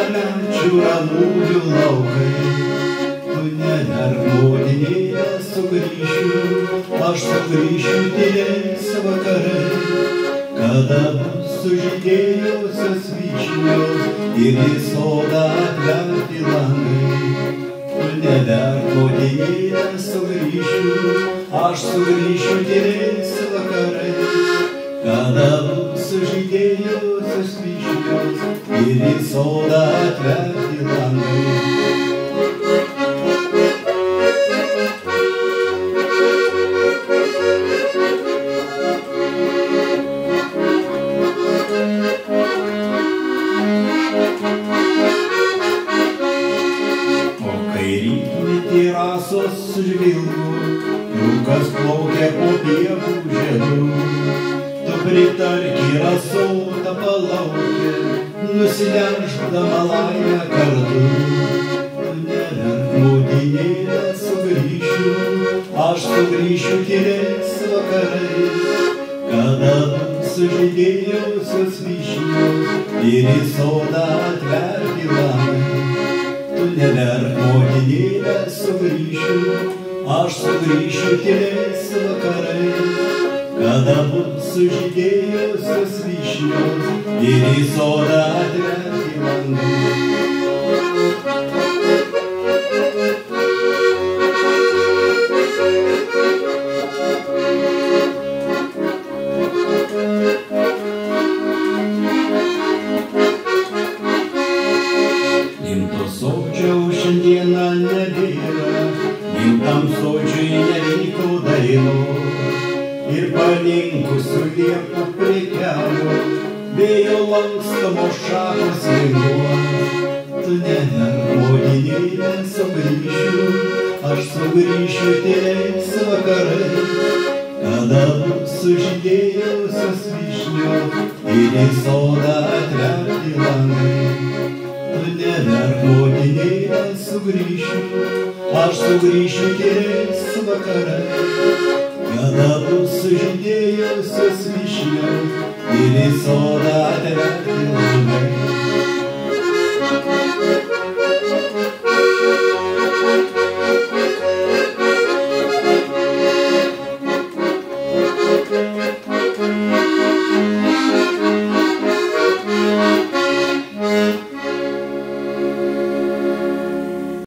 šimtamečių ramųjų laukai. Tu neverk motinėle, sugrįšiu, aš sugrįšiu tyliais vakarais, kada bus sužydėjusios vyšnios ir į sodą atverti langai. Tu neverk motinėle, sugrįšiu, aš sugrįšiu tyliais vakarais, kada bus sužydėjusios vyšnios ir į sodą atverti langai. O kai rytmetį rasos sužvilgo, rūkas plaukia po pievų žiedų, tu pritarki rasotą palaukę, nusinešdama laimę kartu. Tu neverk motinėle, sugrįšiu, aš sugrįšiu tyliais vakarais, kada sužydėjusios vyšnios ir į sodą atverti langai. Tu neverk motinėle, sugrįšiu, aš sugrįšiu tyliais vakarais, kada bus sužydėjusios vyšnios ir į sodą atverti langai. Gimto sodžiau šiandieną nebėra, gimtam sodžiui neliko dainos, ir palinkusių liepų prie kelio vėjo lankstamos šakos linguos. Tu neverk motinėle, sugrįšiu, aš sugrįšiu tyliais vakarais, kada bus sužydėjusios vyšnios ir į sodą atverti langai. Tu neverk motinėle, sugrįšiu, aš sugrįšiu tyliais vakarais, kada bus sužydėjusios vyšnios ir į sodą atverti langai.